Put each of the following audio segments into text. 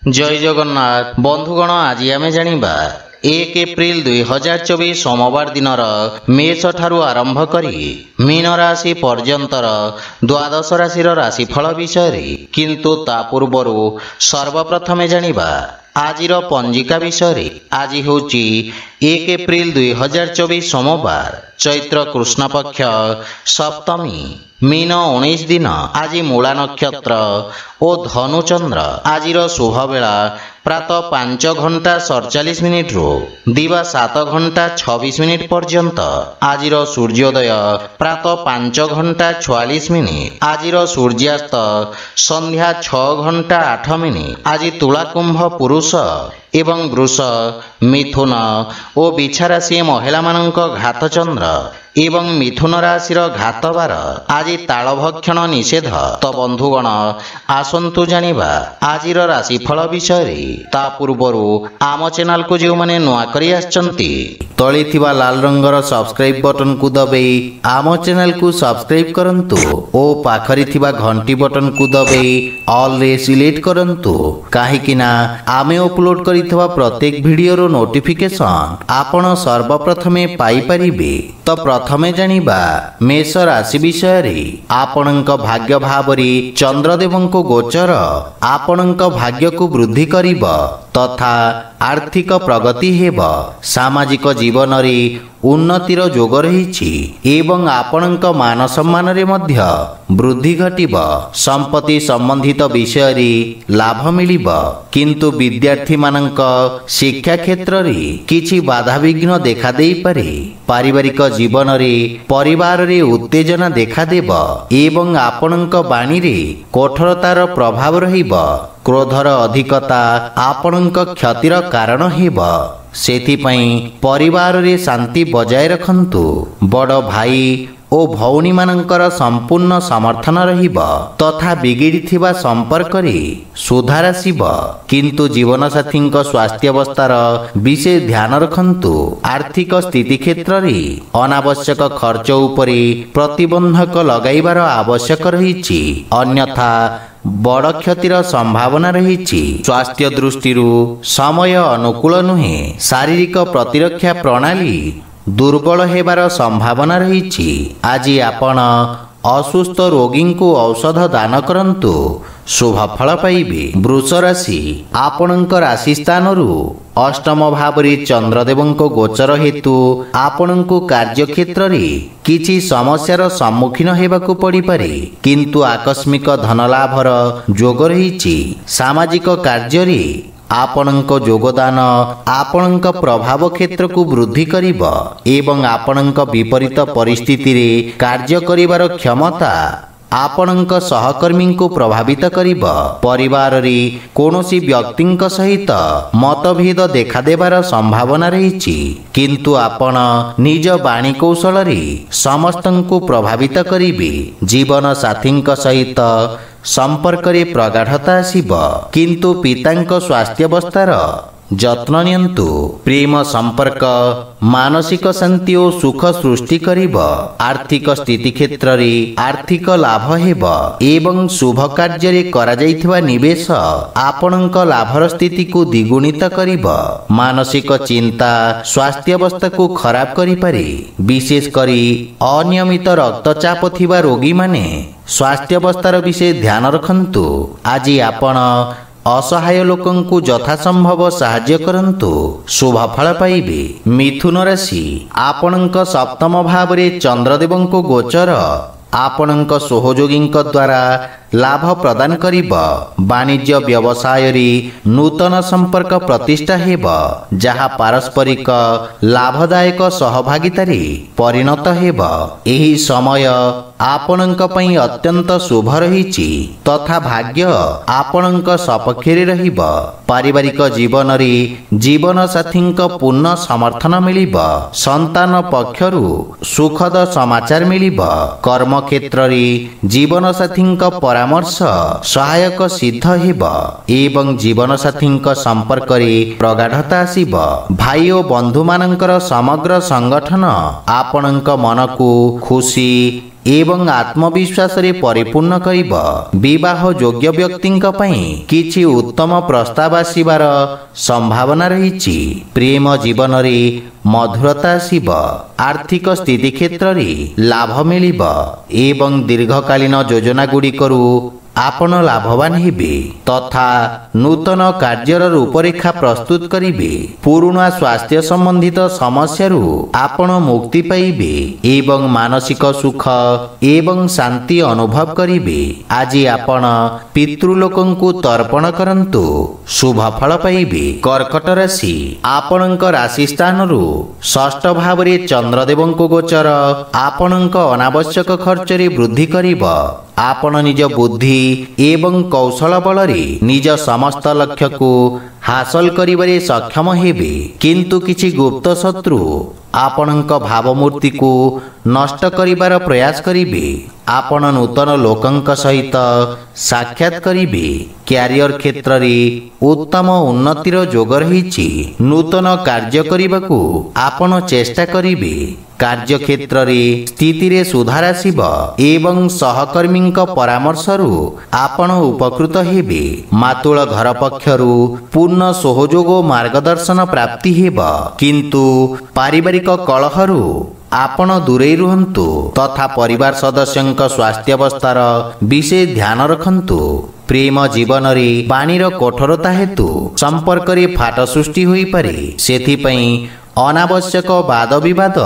जय जगन्नाथ बंधुगण आज आम जानिबा 1 एप्रिल 2024 सोमवार दिन मेष ठारू आरंभ करी मीन राशि पर्यंतर द्वादश राशि राशिफल विषय किंतु ता पूर्व सर्वप्रथमे जानिबा आजिर पंजिका विषय। आज होची 1 एप्रिल 2024 सोमवार चैत्र कृष्ण पक्ष सप्तमी मीन 19 दिन। आज मूला नक्षत्र और धनुचंद्र। आजिर शुभ बेला प्रातः 5 घंटा 47 मिनिट रु दिवा 7 घंटा 26 मिनिट पर्यंत। आजिर सूर्योदय प्रातः 5 घंटा 44 मिनिट। आजिर सूर्यास्त संध्या 6 घंटा 8 मिनिट। आज तुला कुंभ पुरुष एवं वृष मिथुन और बिछा राशि महिला मानक घात चंद्र एवं मिथुन राशि घात बार। आज तालभक्षण निषेध। तो बंधुगण आसंतु जानिबा आजिर राशिफल विषय। ता पूर्वर आम चैनल को जो माने नुआ करी आछंती तळे थिबा लाल रंगर सब्सक्राइब बटन को दबाई आम चैनल को सब्सक्राइब करंतु ओ पाखरी थिबा घंटी बटन को दबाई ऑल रे सिलेक्ट करंतु काहेकिना आमे अपलोड करिथबा प्रत्येक वीडियो नोटिफिकेशन आपण सर्वप्रथमे पाई परिबे। तो प्रथमे जानिबा मेष राशि विषय रे। आपणक भाग्य भावरी चंद्रदेवंक गोचर आपणक भाग्य को वृद्धि करिब तथा आर्थिक प्रगति हेब। सामाजिक जीवन रे उन्नतिर जोग रही एवं आपणक मान सम्मान रे मध्य वृद्धि घटिब। संपत्ति संबंधित विषय रे लाभ मिलिब किंतु विद्यार्थी मानक शिक्षा क्षेत्र रे किछि बाधा विघ्न देखा देई पारे। पारिवारिक जीवन रे परिवार रे उत्तेजना देखा देब एवं आपणक वाणी रे कठोरतार प्रभाव रहिब। क्रोधर अधिकता आपणक क्षतिर कारण हेब। सेथिपई परिवार रे शांति बजाय रखंतु। बड़ भाई ओ भौणी मानकर संपूर्ण समर्थन रहिब तथा बिगिड़िथिबा संपर्क रे सुधार आसिब किंतु जीवन साथी स्वास्थ्य अवस्थार विशेष ध्यान रखंतु। आर्थिक स्थिति क्षेत्र रे अनावश्यक खर्च उपरे प्रतिबंधक लगाइबार आवश्यक रहिछि अन्यथा बड़ क्षतिर संभावना रही। स्वास्थ्य दृष्टि समय अनुकूल नुहे। शारीरिक प्रतिरक्षा प्रणाली दुर्बल हेबार संभावना रही। आज आपण असुस्थ रोगी को औषध दान करंतु शुभ फल पाइबे। वृष राशि आपणक राशि स्थान अष्टम भाव चंद्रदेवंक गोचर हेतु आपणक कार्य क्षेत्र रे किछि समस्यार सम्मुखीन हेबाकु पड़ी पारे किंतु आकस्मिक धन लाभर जोग रही। सामाजिक कार्य रे आपणक योगदान आपणक प्रभाव क्षेत्र को वृद्धि करिब एवं आपणक विपरीत परिस्थिति रे कार्य करिवार क्षमता आपणक सहकर्मी को प्रभावित करिब। परिवार रे कोनोसी व्यक्तिंक सहित मतभेद देखा देबार संभावना रही किंतु आपण निज वाणी कौशल रे समस्तंकु प्रभावित करिबे। जीवन साथींक सहित संपर्क रे प्रगाढ़ता आसिब किंतु पितांक स्वास्थ्य अवस्थार जत्न नियंतु। प्रेम संपर्क मानसिक शांति और सुख सृष्टि करिब। आर्थिक स्थिति क्षेत्र रे आर्थिक लाभ हेब एवं शुभ कार्य रे करा जाइथिबा निवेश आपणक लाभर स्थिति को द्विगुणित करिब। मानसिक चिंता स्वास्थ्य अवस्था को खराब करि पारे। विशेष करी अनियमित रक्तचाप थिबा रोगी माने स्वास्थ्य अवस्थार विशेष ध्यान रखंतु। आज आपण असहाय लोकं को यथासंभव साहाय्य करंतु शुभ फल पाइबे। मिथुन राशि आपणक सप्तम भाव रे चंद्रदेवंक गोचर आपणक सहयोगींक द्वारा लाभ प्रदान करिब। वाणिज्य व्यवसाय रे नूतन संपर्क प्रतिष्ठा हेब जहा पारस्परिक लाभदायक सहभागिता रे परिणत हेब। एही समय आपणक पई अत्यंत शुभ रहिछि तथा भाग्य आपणक सपक्ष रे रहिब। पारिवारिक जीवन रे जीवन साथींक पूर्ण समर्थन मिलिब। संतान पक्षरु सुखद समाचार मिलिब। कर्म क्षेत्र रे जीवन साथींक परामर्श सहायक सिद्ध हेब एवं जीवन साथींक संपर्क रे प्रगाढ़ता आसिब। भाई और बंधु मानकर समग्र संगठन आपणक मन को खुशी ଏବଂ ଆତ୍ମବିଶ୍ୱାସରେ ପରିପୂର୍ଣ୍ଣ କରିବ। ବିବାହ ଯୋଗ୍ୟ ବ୍ୟକ୍ତିଙ୍କ ପାଇଁ କିଛି ଉତ୍ତମ ପ୍ରସ୍ତାବ ଆସିବାର ସମ୍ଭାବନା ରହିଛି। ପ୍ରେମ ଜୀବନରେ ମଧୁରତା ଆସିବ। ଆର୍ଥିକ ସ୍ଥିତି କ୍ଷେତ୍ରରେ ଲାଭ ମିଳିବ ଏବଂ ଦୀର୍ଘକାଳୀନ ଯୋଜନା ଗୁଡ଼ିକରୁ ଆପଣ ଲାଭବାନ ହେବେ ତଥା ନୂତନ କାର୍ଯ୍ୟର ରୂପରେଖା ପ୍ରସ୍ତୁତ କରିବେ। ପୁରୁଣା ସ୍ୱାସ୍ଥ୍ୟ ସମ୍ବନ୍ଧିତ ସମସ୍ୟାରୁ ଆପଣ ମୁକ୍ତି ପାଇବେ ଏବଂ ମାନସିକ ସୁଖ ଏବଂ ଶାନ୍ତି ଅନୁଭବ କରିବେ। ଆଜି ଆପଣ ପିତୃଲୋକଙ୍କୁ ତର୍ପଣ କରନ୍ତୁ, ଶୁଭ ଫଳ ପାଇବେ। କର୍କଟ ରାଶି, ଆପଣଙ୍କ ରାଶି ସ୍ଥାନରୁ ଷଷ୍ଠ ଭାବରେ ଚନ୍ଦ୍ରଦେବଙ୍କ ଗୋଚର ଆପଣଙ୍କ ଅନାବଶ୍ୟକ ଖର୍ଚ୍ଚରେ ବୃଦ୍ଧି କରିବ। ଆପଣ ନିଜ ବୁଦ୍ଧି ଏବଂ କୌଶଳ ବଳରେ ନିଜ ସମସ୍ତ ଲକ୍ଷ୍ୟକୁ ହାସଲ କରିବାରେ ସକ୍ଷମ ହେବେ, କିନ୍ତୁ କିଛି ଗୁପ୍ତ ଶତ୍ରୁ ଆପଣଙ୍କ ଭାବମୂର୍ତ୍ତିକୁ ନଷ୍ଟ କରିବାର ପ୍ରୟାସ କରିବେ। ଆପଣ ନୂତନ ଲୋକଙ୍କ ସହିତ ସାକ୍ଷାତ କରିବେ। କ୍ୟାରିୟର କ୍ଷେତ୍ରରେ ଉତ୍ତମ ଉନ୍ନତିର ଯୋଗ ରହିଛି। ନୂତନ କାର୍ଯ୍ୟ କରିବାକୁ ଆପଣ ଚେଷ୍ଟା କରିବେ। କାର୍ଯ୍ୟକ୍ଷେତ୍ରରେ ସ୍ଥିତିରେ ସୁଧାର ଆସିବ ଏବଂ ସହକର୍ମୀଙ୍କ ପରାମର୍ଶରୁ ଆପଣ ଉପକୃତ ହେବେ। ମାତୁଳ ଘର ପକ୍ଷରୁ ପୂର୍ଣ୍ଣ ସହଯୋଗ ଓ ମାର୍ଗଦର୍ଶନ ପ୍ରାପ୍ତି ହେବ, କିନ୍ତୁ ପାରିବାରିକ କଳହରୁ ଆପଣ ଦୂରେଇ ରୁହନ୍ତୁ ତଥା ପରିବାର ସଦସ୍ୟଙ୍କ ସ୍ୱାସ୍ଥ୍ୟାବସ୍ଥାର ବିଶେଷ ଧ୍ୟାନ ରଖନ୍ତୁ। ପ୍ରେମ ଜୀବନରେ ବାଣୀର କଠୋରତା ହେତୁ ସମ୍ପର୍କରେ ଫାଟ ସୃଷ୍ଟି ହୋଇପାରେ। ସେଥିପାଇଁ ଅନାବଶ୍ୟକ ବାଦ ବିବାଦ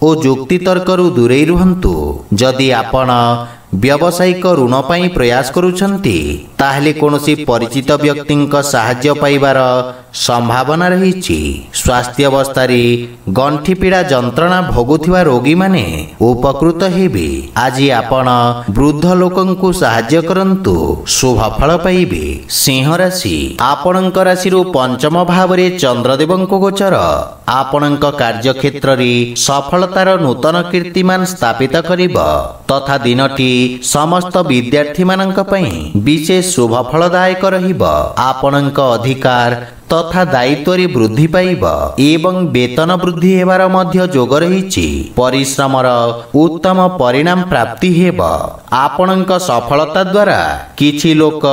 ଓ ଯୁକ୍ତିତର୍କରୁ ଦୂରେଇ ରୁହନ୍ତୁ। ଯଦି ଆପଣ ବ୍ୟବସାୟିକ ଋଣ ପାଇଁ ପ୍ରୟାସ କରୁଛନ୍ତି, ତାହେଲେ କୌଣସି ପରିଚିତ ବ୍ୟକ୍ତିଙ୍କ ସାହାଯ୍ୟ ପାଇବାର ସମ୍ଭାବନା ରହିଛି। ସ୍ୱାସ୍ଥ୍ୟାବସ୍ଥାରେ ଗଣ୍ଠି ପୀଡ଼ା ଯନ୍ତ୍ରଣା ଭୋଗୁଥିବା ରୋଗୀମାନେ ଉପକୃତ ହେବେ। ଆଜି ଆପଣ ବୃଦ୍ଧ ଲୋକଙ୍କୁ ସାହାଯ୍ୟ କରନ୍ତୁ, ଶୁଭ ଫଳ ପାଇବେ। ସିଂହ ରାଶି, ଆପଣଙ୍କ ରାଶିରୁ ପଞ୍ଚମ ଭାବରେ ଚନ୍ଦ୍ରଦେବଙ୍କ ଗୋଚର ଆପଣଙ୍କ କାର୍ଯ୍ୟକ୍ଷେତ୍ରରେ ସଫଳତାର ନୂତନ କୀର୍ତ୍ତିମାନ ସ୍ଥାପିତ କରିବ ତଥା ଦିନଟି ସମସ୍ତ ବିଦ୍ୟାର୍ଥୀମାନଙ୍କ ପାଇଁ ବିଶେଷ ଶୁଭ ଫଳଦାୟକ ରହିବ। ଆପଣଙ୍କ ଅଧିକାର ତଥା ଦାୟିତ୍ୱରେ ବୃଦ୍ଧି ପାଇବ ଏବଂ ବେତନ ବୃଦ୍ଧି ହେବାର ମଧ୍ୟ ଯୋଗ ରହିଛି। ପରିଶ୍ରମର ଉତ୍ତମ ପରିଣାମ ପ୍ରାପ୍ତି ହେବ। ଆପଣଙ୍କ ସଫଳତା ଦ୍ୱାରା କିଛି ଲୋକ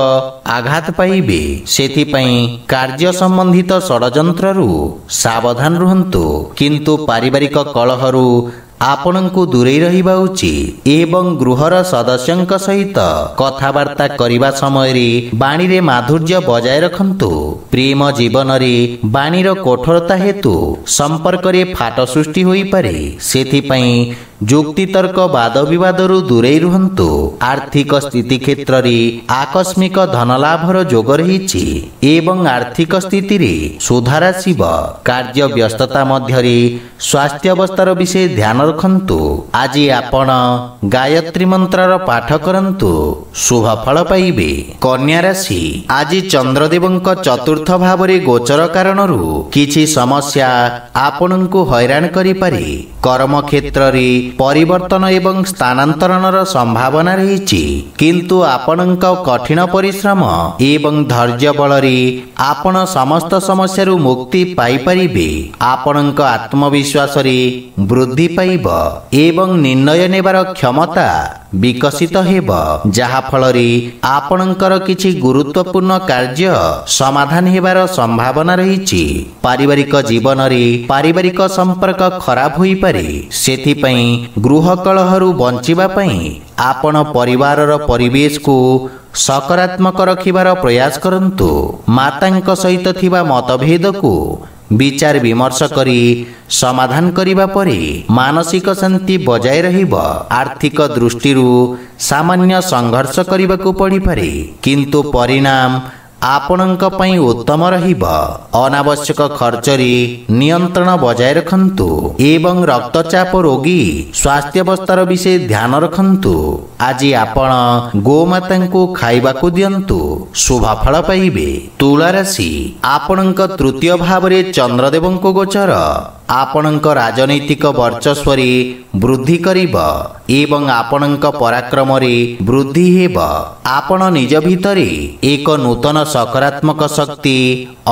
ଆଘାତ ପାଇବେ, ସେଥିପାଇଁ କାର୍ଯ୍ୟ ସମ୍ବନ୍ଧିତ ଷଡ଼ଯନ୍ତ୍ରରୁ ସାବଧାନ ରୁହନ୍ତୁ। କିନ୍ତୁ ପାରିବାରିକ କଳହରୁ ଆପଣଙ୍କୁ ଦୂରେଇ ରହିବା ଉଚିତ ଏବଂ ଗୃହର ସଦସ୍ୟଙ୍କ ସହିତ କଥାବାର୍ତ୍ତା କରିବା ସମୟରେ ବାଣୀରେ ମାଧୁର୍ଯ୍ୟ ବଜାୟ ରଖନ୍ତୁ। ପ୍ରେମ ଜୀବନରେ ବାଣୀର କଠୋରତା ହେତୁ ସମ୍ପର୍କରେ ଫାଟ ସୃଷ୍ଟି ହୋଇପାରେ, ସେଥିପାଇଁ ଯୁକ୍ତିତର୍କ ବାଦ ବିବାଦରୁ ଦୂରେଇ ରୁହନ୍ତୁ। ଆର୍ଥିକ ସ୍ଥିତି କ୍ଷେତ୍ରରେ ଆକସ୍ମିକ ଧନଲାଭର ଯୋଗ ରହିଛି ଏବଂ ଆର୍ଥିକ ସ୍ଥିତିରେ ସୁଧାର ଆସିବ। କାର୍ଯ୍ୟ ବ୍ୟସ୍ତତା ମଧ୍ୟରେ ସ୍ୱାସ୍ଥ୍ୟାବସ୍ଥାର ବିଶେଷ ଧ୍ୟାନ ରଖନ୍ତୁ। ଆଜି ଆପଣ ଗାୟତ୍ରୀ ମନ୍ତ୍ରର ପାଠ କରନ୍ତୁ, ଶୁଭ ଫଳ ପାଇବେ। କନ୍ୟା ରାଶି, ଆଜି ଚନ୍ଦ୍ରଦେବଙ୍କ ଚତୁର୍ଥ ଭାବରେ ଗୋଚର କାରଣରୁ କିଛି ସମସ୍ୟା ଆପଣଙ୍କୁ ହଇରାଣ କରିପାରେ। କର୍ମକ୍ଷେତ୍ରରେ ପରିବର୍ତ୍ତନ ଏବଂ ସ୍ଥାନାନ୍ତରଣର ସମ୍ଭାବନା ରହିଛି, କିନ୍ତୁ ଆପଣଙ୍କ କଠିନ ପରିଶ୍ରମ ଏବଂ ଧୈର୍ଯ୍ୟ ବଳରେ ଆପଣ ସମସ୍ତ ସମସ୍ୟାରୁ ମୁକ୍ତି ପାଇପାରିବେ। ଆପଣଙ୍କ ଆତ୍ମବିଶ୍ୱାସରେ ବୃଦ୍ଧି ପାଇବ ଏବଂ ନିର୍ଣ୍ଣୟ ନେବାର କ୍ଷମତା ବିକଶିତ ହେବ, ଯାହା ଫଳରେ ଆପଣଙ୍କର କିଛି ଗୁରୁତ୍ୱପୂର୍ଣ୍ଣ କାର୍ଯ୍ୟ ସମାଧାନ ହେବାର ସମ୍ଭାବନା ରହିଛି। ପାରିବାରିକ ଜୀବନରେ ପାରିବାରିକ ସମ୍ପର୍କ ଖରାପ ହୋଇପାରେ, ସେଥିପାଇଁ ଗୃହ କଳହରୁ ବଞ୍ଚିବା ପାଇଁ ଆପଣ ପରିବାରର ପରିବେଶକୁ ସକାରାତ୍ମକ ରଖିବାର ପ୍ରୟାସ କରନ୍ତୁ। ମାତାଙ୍କ ସହିତ ଥିବା ମତଭେଦକୁ ବିଚାର ବିମର୍ଶ କରି ସମାଧାନ କରିବା ପରେ ମାନସିକ ଶାନ୍ତି ବଜାୟ ରହିବ। ଆର୍ଥିକ ଦୃଷ୍ଟିରୁ ସାମାନ୍ୟ ସଂଘର୍ଷ କରିବାକୁ ପଡ଼ିପାରେ, କିନ୍ତୁ ପରିଣାମ ଆପଣଙ୍କ ପାଇଁ ଉତ୍ତମ ରହିବ। ଅନାବଶ୍ୟକ ଖର୍ଚ୍ଚରେ ନିୟନ୍ତ୍ରଣ ବଜାୟ ରଖନ୍ତୁ ଏବଂ ରକ୍ତଚାପ ରୋଗୀ ସ୍ୱାସ୍ଥ୍ୟାବସ୍ଥାର ବିଶେଷ ଧ୍ୟାନ ରଖନ୍ତୁ। ଆଜି ଆପଣ ଗୋମାତାଙ୍କୁ ଖାଇବାକୁ ଦିଅନ୍ତୁ, ଶୁଭ ଫଳ ପାଇବେ। ତୁଳା ରାଶି, ଆପଣଙ୍କ ତୃତୀୟ ଭାବରେ ଚନ୍ଦ୍ରଦେବଙ୍କ ଗୋଚର ଆପଣଙ୍କ ରାଜନୈତିକ ବର୍ଚସ୍ୱରେ ବୃଦ୍ଧି କରିବ ଏବଂ ଆପଣଙ୍କ ପରାକ୍ରମରେ ବୃଦ୍ଧି ହେବ। ଆପଣ ନିଜ ଭିତରେ ଏକ ନୂତନ ସକାରାତ୍ମକ ଶକ୍ତି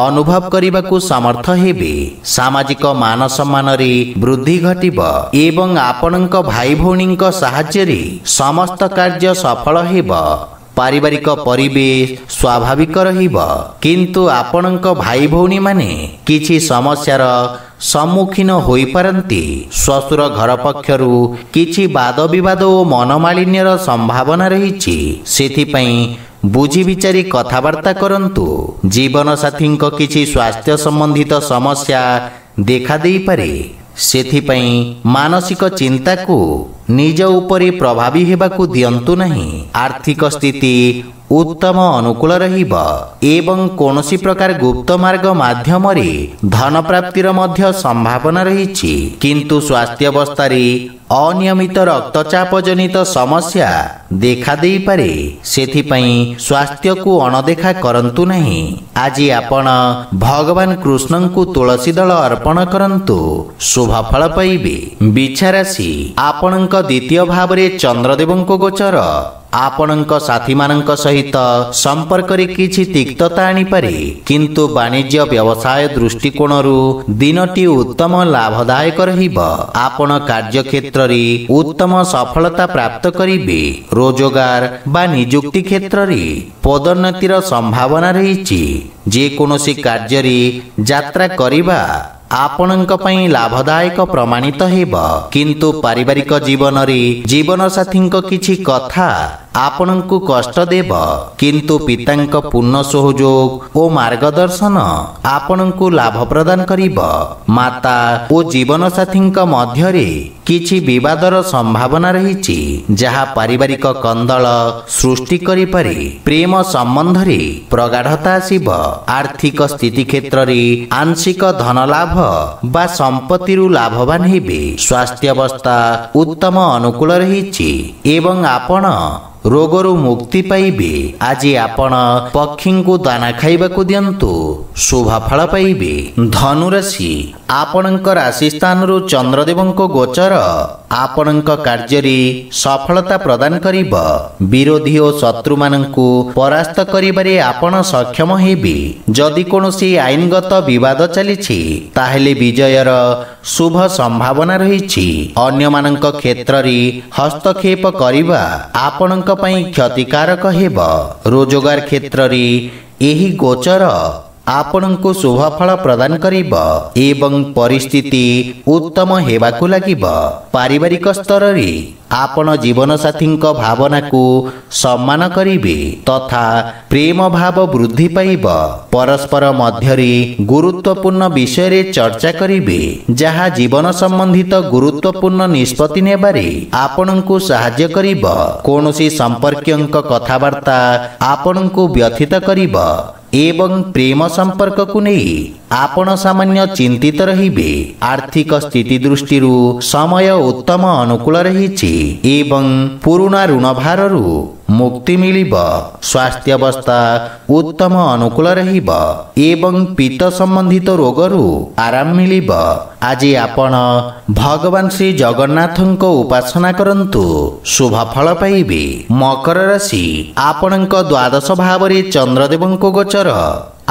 ଅନୁଭବ କରିବାକୁ ସମର୍ଥ ହେବେ। ସାମାଜିକ ମାନ ସମ୍ମାନରେ ବୃଦ୍ଧି ଘଟିବ ଏବଂ ଆପଣଙ୍କ ଭାଇ ଭଉଣୀଙ୍କ ସାହାଯ୍ୟରେ ସମସ୍ତ କାର୍ଯ୍ୟ ସଫଳ ହେବ। ପାରିବାରିକ ପରିବେଶ ସ୍ୱାଭାବିକ ରହିବ, କିନ୍ତୁ ଆପଣଙ୍କ ଭାଇ ଭଉଣୀମାନେ କିଛି ସମସ୍ୟାର ସମ୍ମୁଖୀନ ହୋଇପାରନ୍ତି। ଶ୍ୱଶୁର ଘର ପକ୍ଷରୁ କିଛି ବାଦ ବିବାଦ ଓ ମନମାଳିନ୍ୟର ସମ୍ଭାବନା ରହିଛି, ସେଥିପାଇଁ ବୁଝି ବିଚାରି କଥାବାର୍ତ୍ତା କରନ୍ତୁ। ଜୀବନସାଥୀଙ୍କ କିଛି ସ୍ୱାସ୍ଥ୍ୟ ସମ୍ବନ୍ଧିତ ସମସ୍ୟା ଦେଖାଦେଇପାରେ, ସେଥିପାଇଁ ମାନସିକ ଚିନ୍ତାକୁ ନିଜ ଉପରେ ପ୍ରଭାବୀ ହେବାକୁ ଦିଅନ୍ତୁ ନାହିଁ। ଆର୍ଥିକ ସ୍ଥିତି ଉତ୍ତମ ଅନୁକୂଳ ରହିବ ଏବଂ କୌଣସି ପ୍ରକାର ଗୁପ୍ତ ମାର୍ଗ ମାଧ୍ୟମରେ ଧନ ପ୍ରାପ୍ତିର ମଧ୍ୟ ସମ୍ଭାବନା ରହିଛି, କିନ୍ତୁ ସ୍ୱାସ୍ଥ୍ୟାବସ୍ଥାରେ ଅନିୟମିତ ରକ୍ତଚାପ ଜନିତ ସମସ୍ୟା ଦେଖାଦେଇପାରେ, ସେଥିପାଇଁ ସ୍ୱାସ୍ଥ୍ୟକୁ ଅଣଦେଖା କରନ୍ତୁ ନାହିଁ। ଆଜି ଆପଣ ଭଗବାନ କୃଷ୍ଣଙ୍କୁ ତୁଳସୀ ଦଳ ଅର୍ପଣ କରନ୍ତୁ, ଶୁଭ ଫଳ ପାଇବେ। ବିଛା ରାଶି, ଆପଣଙ୍କ ଦ୍ୱିତୀୟ ଭାବରେ ଚନ୍ଦ୍ରଦେବଙ୍କ ଗୋଚର ଆପଣଙ୍କ ସାଥୀମାନଙ୍କ ସହିତ ସମ୍ପର୍କରେ କିଛି ତିକ୍ତତା ଆଣିପାରେ, କିନ୍ତୁ ବାଣିଜ୍ୟ ବ୍ୟବସାୟ ଦୃଷ୍ଟିକୋଣରୁ ଦିନଟି ଉତ୍ତମ ଲାଭଦାୟକ ରହିବ। ଆପଣ କାର୍ଯ୍ୟକ୍ଷେତ୍ରରେ ଉତ୍ତମ ସଫଳତା ପ୍ରାପ୍ତ କରିବେ। ରୋଜଗାର ବା ନିଯୁକ୍ତି କ୍ଷେତ୍ରରେ ପଦୋନ୍ନତିର ସମ୍ଭାବନା ରହିଛି। ଯେକୌଣସି କାର୍ଯ୍ୟରେ ଯାତ୍ରା କରିବା ଆପଣଙ୍କ ପାଇଁ ଲାଭଦାୟକ ପ୍ରମାଣିତ ହେବ, କିନ୍ତୁ ପାରିବାରିକ ଜୀବନରେ ଜୀବନସାଥୀଙ୍କ କିଛି କଥା ଆପଣଙ୍କୁ କଷ୍ଟ ଦେବ, କିନ୍ତୁ ପିତାଙ୍କ ପୂର୍ଣ୍ଣ ସହଯୋଗ ଓ ମାର୍ଗଦର୍ଶନ ଆପଣଙ୍କୁ ଲାଭ ପ୍ରଦାନ କରିବ। ମାତା ଓ ଜୀବନସାଥୀଙ୍କ ମଧ୍ୟରେ କିଛି ବିବାଦର ସମ୍ଭାବନା ରହିଛି, ଯାହା ପାରିବାରିକ କନ୍ଦଳ ସୃଷ୍ଟି କରିପାରେ। ପ୍ରେମ ସମ୍ବନ୍ଧରେ ପ୍ରଗାଢ଼ତା ଆସିବ। ଆର୍ଥିକ ସ୍ଥିତି କ୍ଷେତ୍ରରେ ଆଂଶିକ ଧନ ଲାଭ ବା ସମ୍ପତ୍ତିରୁ ଲାଭବାନ ହେବେ। ସ୍ୱାସ୍ଥ୍ୟାବସ୍ଥା ଉତ୍ତମ ଅନୁକୂଳ ରହିଛି ଏବଂ ଆପଣ ରୋଗରୁ ମୁକ୍ତି ପାଇବେ। ଆଜି ଆପଣ ପକ୍ଷୀଙ୍କୁ ଦାନା ଖାଇବାକୁ ଦିଅନ୍ତୁ, ଶୁଭ ଫଳ ପାଇବେ। ଧନୁରାଶି, ଆପଣଙ୍କ ରାଶି ସ୍ଥାନରୁ ଚନ୍ଦ୍ରଦେବଙ୍କ ଗୋଚର ଆପଣଙ୍କ କାର୍ଯ୍ୟରେ ସଫଳତା ପ୍ରଦାନ କରିବ। ବିରୋଧୀ ଓ ଶତ୍ରୁମାନଙ୍କୁ ପରାସ୍ତ କରିବାରେ ଆପଣ ସକ୍ଷମ ହେବେ। ଯଦି କୌଣସି ଆଇନଗତ ବିବାଦ ଚାଲିଛି, ତାହେଲେ ବିଜୟର ଶୁଭ ସମ୍ଭାବନା ରହିଛି। ଅନ୍ୟମାନଙ୍କ କ୍ଷେତ୍ରରେ ହସ୍ତକ୍ଷେପ କରିବା ଆପଣଙ୍କ ପାଇଁ କ୍ଷତିକାରକ ହେବ। ରୋଜଗାର କ୍ଷେତ୍ରରେ ଏହି ଗୋଚର ଆପଣଙ୍କୁ ଶୁଭ ଫଳ ପ୍ରଦାନ କରିବ ଏବଂ ପରିସ୍ଥିତି ଉତ୍ତମ ହେବାକୁ ଲାଗିବ। ପାରିବାରିକ ସ୍ତରରେ ଆପଣ ଜୀବନସାଥୀଙ୍କ ଭାବନାକୁ ସମ୍ମାନ କରିବେ ତଥା ପ୍ରେମ ଭାବ ବୃଦ୍ଧି ପାଇବ। ପରସ୍ପର ମଧ୍ୟରେ ଗୁରୁତ୍ୱପୂର୍ଣ୍ଣ ବିଷୟରେ ଚର୍ଚ୍ଚା କରିବେ, ଯାହା ଜୀବନ ସମ୍ବନ୍ଧିତ ଗୁରୁତ୍ୱପୂର୍ଣ୍ଣ ନିଷ୍ପତ୍ତି ନେବାରେ ଆପଣଙ୍କୁ ସାହାଯ୍ୟ କରିବ। କୌଣସି ସମ୍ପର୍କୀୟଙ୍କ କଥାବାର୍ତ୍ତା ଆପଣଙ୍କୁ ବ୍ୟଥିତ କରିବ ଏବଂ ପ୍ରେମ ସମ୍ପର୍କକୁ ନେଇ ଆପଣ ସାମାନ୍ୟ ଚିନ୍ତିତ ରହିବେ। ଆର୍ଥିକ ସ୍ଥିତି ଦୃଷ୍ଟିରୁ ସମୟ ଉତ୍ତମ ଅନୁକୂଳ ରହିଛି ଏବଂ ପୁରୁଣା ଋଣ ଭାରରୁ ମୁକ୍ତି ମିଳିବ। ସ୍ୱାସ୍ଥ୍ୟାବସ୍ଥା ଉତ୍ତମ ଅନୁକୂଳ ରହିବ ଏବଂ ପିତ୍ତ ସମ୍ବନ୍ଧିତ ରୋଗରୁ ଆରାମ ମିଳିବ। ଆଜି ଆପଣ ଭଗବାନ ଶ୍ରୀ ଜଗନ୍ନାଥଙ୍କ ଉପାସନା କରନ୍ତୁ, ଶୁଭ ଫଳ ପାଇବେ। ମକର ରାଶି, ଆପଣଙ୍କ ଦ୍ୱାଦଶ ଭାବରେ ଚନ୍ଦ୍ରଦେବଙ୍କ ଗୋଚର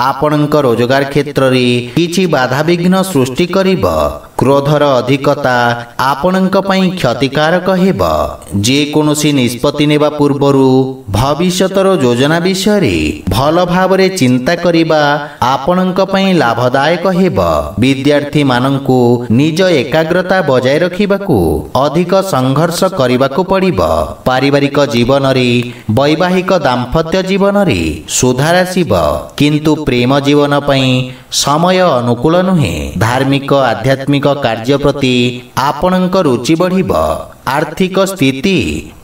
ଆପଣଙ୍କ ରୋଜଗାର କ୍ଷେତ୍ରରେ କିଛି ବାଧାବିଘ୍ନ ସୃଷ୍ଟି କରିବ। କ୍ରୋଧର ଅଧିକତା ଆପଣଙ୍କ ପାଇଁ କ୍ଷତିକାରକ ହେବ। ଯେକୌଣସି ନିଷ୍ପତ୍ତି ନେବା ପୂର୍ବରୁ ଭବିଷ୍ୟତର ଯୋଜନା ବିଷୟରେ ଭଲ ଭାବରେ ଚିନ୍ତା କରିବା ଆପଣଙ୍କ ପାଇଁ ଲାଭଦାୟକ ହେବ। ବିଦ୍ୟାର୍ଥୀମାନଙ୍କୁ ନିଜ ଏକାଗ୍ରତା ବଜାୟ ରଖିବାକୁ ଅଧିକ ସଂଘର୍ଷ କରିବାକୁ ପଡ଼ିବ। ପାରିବାରିକ ଜୀବନରେ ବୈବାହିକ ଦାମ୍ପତ୍ୟ ଜୀବନରେ ସୁଧାର ଆସିବ, କିନ୍ତୁ ପ୍ରେମ ଜୀବନ ପାଇଁ ସମୟ ଅନୁକୂଳ ନୁହେଁ। ଧାର୍ମିକ ଆଧ୍ୟାତ୍ମିକ କାର୍ଯ୍ୟ ପ୍ରତି ଆପଣଙ୍କ ରୁଚି ବଢ଼ିବ। आर्थिक स्थिति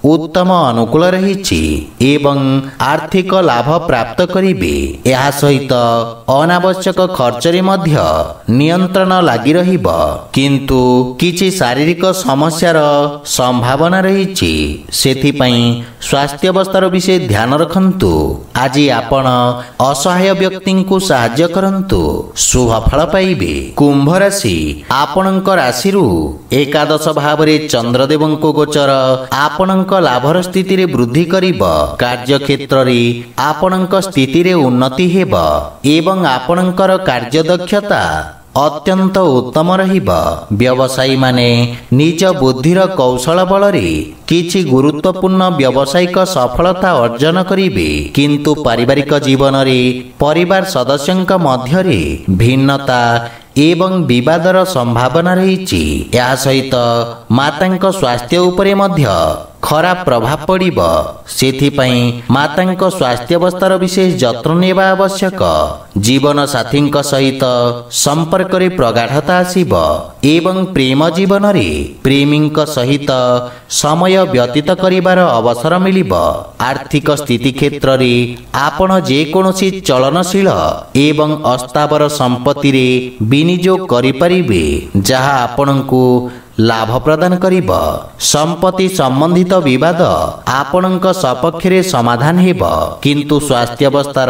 उत्तम अनुकूल रही एवं आर्थिक लाभ प्राप्त करिबे। यह सहित अनावश्यक खर्चरे मध्य नियंत्रण लागि रहिबो, किंतु किछि शारीरिक समस्यार संभावना रही। सेथिपई स्वास्थ्य अवस्थार विषय ध्यान रखंतु। आज आपण असहाय व्यक्ति को साहाय्य करंतु, शुभ फल पाइबे। कुंभ राशि, आपणक राशि एकादश भाव रे चंद्रदेव को गोचर आपणक लाभर स्थिति रे वृद्धि करिब। कार्य क्षेत्र रे आपणक स्थिति रे उन्नति हेब एवं आपणकर कार्य दक्षता अत्यंत उत्तम रहिब। व्यवसायी माने निज बुद्धिर कौशल बल रे किछि गुरुत्वपूर्ण व्यावसायिक सफलता अर्जन करिबे, किंतु पारिवारिक जीवन रे परिवार सदस्यंक मध्य रे भिन्नता एवं विवादर संभावना रही। या सहित मातांक स्वास्थ्य उपरे मध्य खराब प्रभाव पड़िब। सेथिपई मातांक स्वास्थ्य अवस्थार विशेष जत्न नेबा आवश्यक। जीवन साथी सहित संपर्क रे प्रगाढ़ता आसीब एवं प्रेम जीवन रे प्रेमी सहित समय व्यतीत करिवार अवसर मिलिब। आर्थिक स्थिति क्षेत्र रे आपण जे कोनोसी चलनशील एवं अस्तावर संपत्ति रे विनियोग करि परिबे, जहा आपनकु लाभ प्रदान करिब। संपत्ति संबंधित विवाद आपणक सपक्ष रे समाधान हेब, किंतु स्वास्थ्य अवस्थार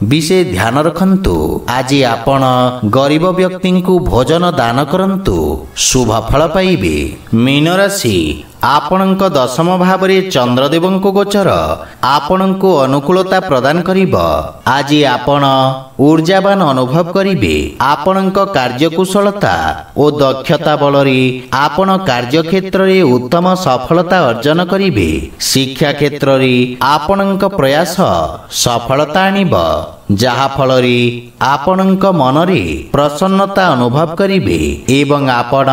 विषय ध्यान रखंतु। आज आपण गरीब व्यक्ति को भोजन दान करंतु, शुभ फल पाइबे। मीन राशि, आपणक दशम भाव रे चंद्रदेव को गोचर आपणको अनुकूलता प्रदान करिब। आज आपण ऊर्जावान अनुभव करिबे। आपणक कार्यकुशलता और दक्षता बल रे आपण कार्य क्षेत्र रे उत्तम सफलता अर्जन करिबे। शिक्षा क्षेत्र रे आपणक प्रयास सफलता आनिब, जहा फल रे आपणक मन रे प्रसन्नता अनुभव करिबे एवं आपण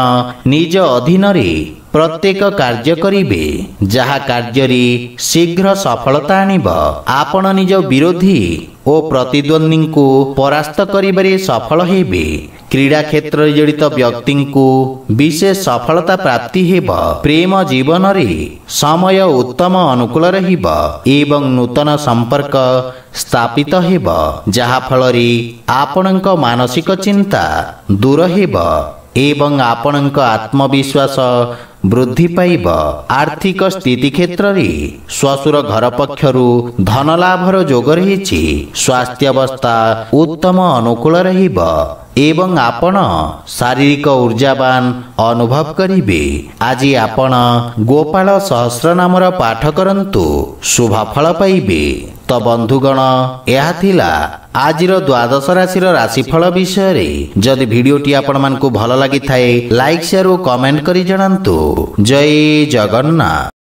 निज अधीन रे प्रत्येक कार्य करिबे, जहा कार्य रे शीघ्र सफलता आनिब। आपण निज विरोधी और प्रतिद्वंदी को परास्त करिबारे सफल हेबे। क्रीड़ा क्षेत्र रे जड़ित व्यक्ति को विशेष सफलता प्राप्ति हेब। प्रेम जीवन रे समय उत्तम अनुकूल रहिब एवं नूतन संपर्क स्थापित हेब, जहा फल रे आपणक मानसिक चिंता दूर हेब एवं आपणक आत्मविश्वास वृद्धि पाइब। आर्थिक स्थिति क्षेत्र रे श्वशुर घर पक्षरु धन लाभर जोग रही। स्वास्थ्य अवस्था उत्तम अनुकूल रहिब एवं आपण शारीरिक ऊर्जावान अनुभव करिबे। आज आपण गोपाल सहस्र नामर पाठ करंतु, शुभ फल पाइबे। तो बंधुगण, यह थिला आजिर द्वादश राशि राशिफल विषय रे। जदि भिडियोटी आपण मानकु भल लागि थाए लाइक शेयर और कमेंट करि जणांतु। जय जगन्नाथ।